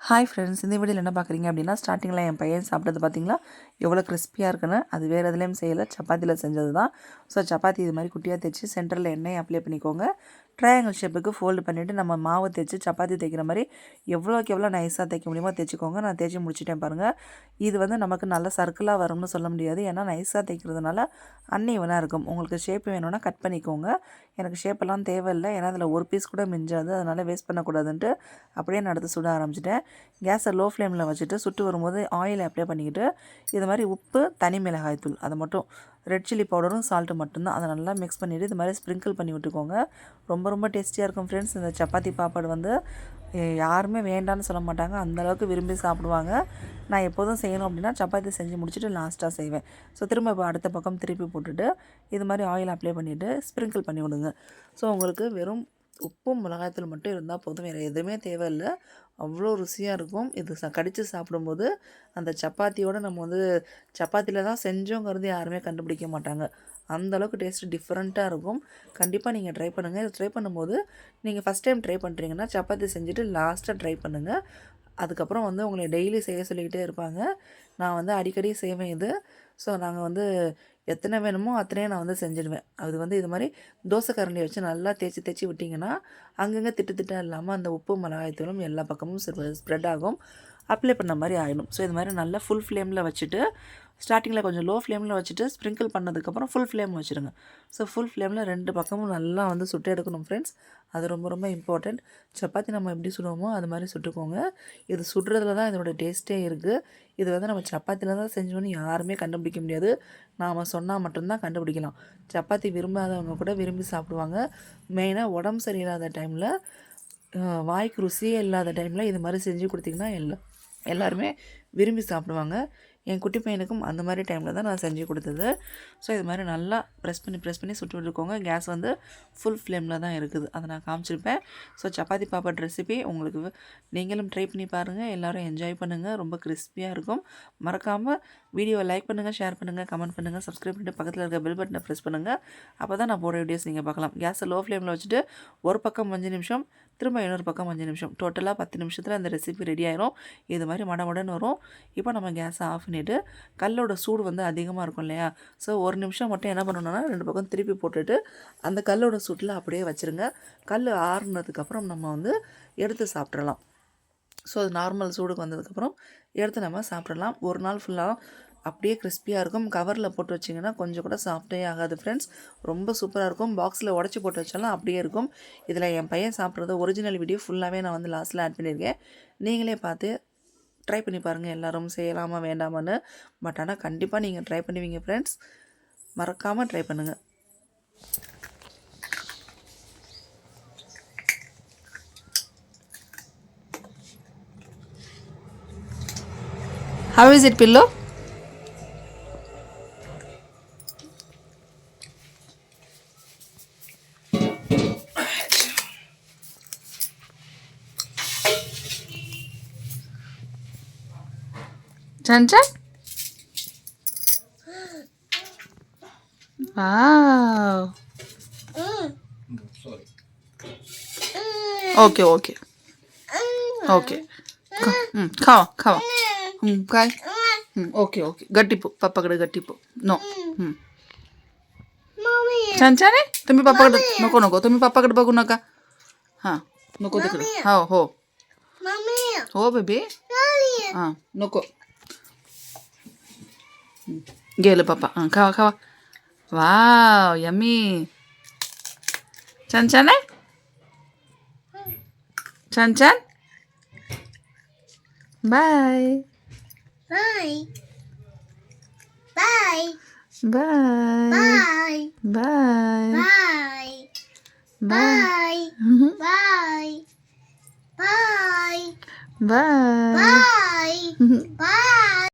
Hi friends, இந்த வீடியோவில் என்ன பார்க்குறீங்க அப்படின்னா, ஸ்டார்டிங்கில் என் பையன் சாப்பிட்டது பார்த்தீங்களா எவ்வளோ கிறிஸ்பியாக இருக்குன்னு. அது வேறு எதுலேயும் செய்யலை, சப்பாத்தியில் செஞ்சது தான். ஸோ சப்பாத்தி இது மாதிரி குட்டியாக தைச்சி சென்டரில் எண்ணெயை அப்ளை பண்ணிக்கோங்க. ட்ரையாங்கிள் ஷேப்புக்கு ஃபோல்டு பண்ணிவிட்டு நம்ம மாவை தைச்சி சப்பாத்தி தைக்கிற மாதிரி எவ்வளோக்கு எவ்வளோ நைஸாக தைக்க முடியுமோ தைச்சிக்கோங்க. நான் தேய்ச்சி முடிச்சிட்டேன் பாருங்கள். இது வந்து நமக்கு நல்ல சர்க்கிளாக வரும்னு சொல்ல முடியாது, ஏன்னா நைஸாக தைக்கிறதுனால அன்ஈவனாக இருக்கும். உங்களுக்கு ஷேப் வேணும்னா கட் பண்ணிக்கோங்க. எனக்கு ஷேப்பெல்லாம் தேவையில்லை, ஏன்னா அதில் ஒரு பீஸ் கூட மிஞ்சாது, அதனால் வேஸ்ட் பண்ணக்கூடாதுன்ட்டு அப்படியே நான் அடுத்து சுட ஆரம்பிச்சிட்டேன். கேஸை லோ ஃப்ளேமில் வச்சுட்டு சுட்டு வரும்போது ஆயில் அப்ளை பண்ணிக்கிட்டு இது மாதிரி உப்பு, தனி மிளகாய் தூள், அது மட்டும் ரெட் சில்லி பவுடரும் சால்ட்டு மட்டும்தான், அதை நல்லா மிக்ஸ் பண்ணிவிட்டு இது மாதிரி ஸ்ப்ரிங்கிள் பண்ணி விட்டுக்கோங்க. ரொம்ப ரொம்ப டேஸ்டியாக இருக்கும் ஃப்ரெண்ட்ஸ். இந்த சப்பாத்தி பாப்பாடு வந்து யாருமே வேண்டான்னு சொல்ல மாட்டாங்க, அந்தளவுக்கு விரும்பி சாப்பிடுவாங்க. நான் எப்போதும் செய்யணும் அப்படின்னா சப்பாத்தி செஞ்சு முடிச்சுட்டு லாஸ்ட்டாக செய்வேன். ஸோ திரும்ப இப்போ அடுத்த பக்கம் திருப்பி போட்டுட்டு இது மாதிரி ஆயில் அப்ளை பண்ணிவிட்டு ஸ்ப்ரிங்கிள் பண்ணி விடுங்க. ஸோ உங்களுக்கு வெறும் உப்பும் மிளகாய்த்தூள் மட்டும் இருந்தால் போதும், வேறு எதுவுமே தேவையில்லை. அவ்வளோ ருசியாக இருக்கும். இது கடித்து சாப்பிடும்போது அந்த சப்பாத்தியோடு நம்ம வந்து சப்பாத்தியில் தான் செஞ்சோங்கிறது யாருமே கண்டுபிடிக்க மாட்டாங்க. அந்தளவுக்கு டேஸ்ட்டு டிஃப்ரெண்ட்டாக இருக்கும். கண்டிப்பாக நீங்கள் ட்ரை பண்ணுங்கள். இது ட்ரை பண்ணும்போது நீங்கள் ஃபஸ்ட் டைம் ட்ரை பண்ணுறீங்கன்னா சப்பாத்தி செஞ்சுட்டு லாஸ்ட்டாக ட்ரை பண்ணுங்கள். அதுக்கப்புறம் வந்து உங்களை டெய்லி செய்ய சொல்லிக்கிட்டே இருப்பாங்க. நான் வந்து அடிக்கடி செய்வேன் இது. ஸோ நாங்கள் வந்து எத்தனை வேணுமோ அத்தனையும் நான் வந்து செஞ்சுடுவேன். அது வந்து இது மாதிரி தோசை கரண்டி வச்சு நல்லா தேய்ச்சி விட்டிங்கன்னா அங்கங்கே திட்டாக இல்லாமல் அந்த உப்பு மிளகாய்த்தூளும் எல்லா பக்கமும் ஸ்ப்ரெட் ஆகும், அப்ளை பண்ண மாதிரி ஆகிடும். ஸோ இது மாதிரி நல்லா ஃபுல் ஃப்ளேமில் வச்சுட்டு ஸ்டார்டிங்கில் கொஞ்சம் லோ ஃப்ளேமில் வச்சுட்டு ஸ்ப்ரிங்கிள் பண்ணதுக்கப்புறம் ஃபுல் ஃப்ளேம் வச்சுருங்க. ஸோ ஃபுல் ஃப்ளேமில் 2 பக்கமும் நல்லா வந்து சுட்டு எடுக்கணும் ஃப்ரெண்ட்ஸ். அது ரொம்ப ரொம்ப இம்பார்ட்டண்ட். சப்பாத்தி நம்ம எப்படி சுடுவோமோ அது மாதிரி சுட்டுக்கோங்க. இது சுடுறதுல தான் இதோட டேஸ்ட்டே இருக்குது. இது வந்து நம்ம சப்பாத்தியில் தான் செஞ்சோன்னு யாருமே கண்டுபிடிக்க முடியாது, நாம் சொன்னால் மட்டும்தான் கண்டுபிடிக்கலாம். சப்பாத்தி விரும்பாதவங்க கூட விரும்பி சாப்பிடுவாங்க. மெயினாக உடம்பு சரியில்லாத டைமில், வாய்க்கு ருசியே இல்லாத டைமில் இது மாதிரி செஞ்சு கொடுத்திங்கன்னா எல்லாருமே விரும்பி சாப்பிடுவாங்க. என் குட்டி பையனுக்கும் அந்த மாதிரி டைமில் தான் நான் செஞ்சு கொடுத்தது. ஸோ இது மாதிரி நல்லா ப்ரெஸ் பண்ணி சுட்டு விட்டுக்கோங்க. கேஸ் வந்து ஃபுல் ஃப்ளேமில் தான் இருக்குது, அதை நான் காமிச்சிருப்பேன். ஸோ சப்பாத்தி பாப்பாட் ரெசிபி உங்களுக்கு நீங்களும் ட்ரை பண்ணி பாருங்கள். எல்லோரும் என்ஜாய் பண்ணுங்கள். ரொம்ப கிறிஸ்பியாக இருக்கும். மறக்காமல் வீடியோவை லைக் பண்ணுங்கள், ஷேர் பண்ணுங்கள், கமெண்ட் பண்ணுங்கள், சப்ஸ்கிரைப் பண்ணிட்டு பக்கத்தில் இருக்க பெல் பட்டனை ப்ரெஸ் பண்ணுங்கள். அப்போ தான் நான் போடுற வீடியோஸ் நீங்கள் பார்க்கலாம். கேஸை லோ ஃப்ளேமில் வச்சுட்டு ஒரு பக்கம் 5 நிமிஷம், திரும்ப இன்னொரு பக்கம் 5 நிமிஷம், டோட்டலாக 10 நிமிஷத்தில் அந்த ரெசிபி ரெடி ஆயிரும். இது மாதிரி மடமடன்னு வரும். இப்போ நம்ம கேஸை ஆஃப் பண்ணிவிட்டு, கல்லோட சூடு வந்து அதிகமாக இருக்கும் இல்லையா, ஸோ 1 நிமிஷம் மட்டும் என்ன பண்ணணும்னா 2 பக்கம் திருப்பி போட்டுட்டு அந்த கல்லோட சூட்டில் அப்படியே வச்சுருங்க. கல் ஆறுனதுக்கப்புறம் நம்ம வந்து எடுத்து சாப்பிட்றலாம். ஸோ அது நார்மல் சூடுக்கு வந்ததுக்கப்புறம் எடுத்து நம்ம சாப்பிட்றலாம். ஒரு நாள் ஃபுல்லாக அப்படியே கிறிஸ்பியாக இருக்கும். கவரில் போட்டு வச்சிங்கன்னா கொஞ்சம் கூட சாஃப்டே ஆகாது ஃப்ரெண்ட்ஸ். ரொம்ப சூப்பராக இருக்கும். பாக்ஸில் உடச்சி போட்டு வச்சாலும் அப்படியே இருக்கும். இதில் என் பையன் சாப்பிட்றது ஒரிஜினல் வீடியோ ஃபுல்லாகவே நான் வந்து லாஸ்ட்டில் ஆட் பண்ணியிருக்கேன். நீங்களே பார்த்து ட்ரை பண்ணி பாருங்கள், எல்லோரும் செய்யலாமா வேண்டாமான்னு. பட் ஆனால் கண்டிப்பாக நீங்கள் ட்ரை பண்ணுவீங்க ஃப்ரெண்ட்ஸ். மறக்காமல் ட்ரை பண்ணுங்கள். How is it, Pillow? Chan? Wow. Sorry. Okay. Okay. Khao. Kai. Okay. Gattipu. Papa kada gattipu. No. Mommy. Chan? Tumi papa kada. Noko. Tumi papa kada bagu naka. Ha. Noko dekho. Ho. Mommy. Ho baby. Noko. Gele papa. Kawa. Wow, yummy. Chan? Chan? Bye. Bye.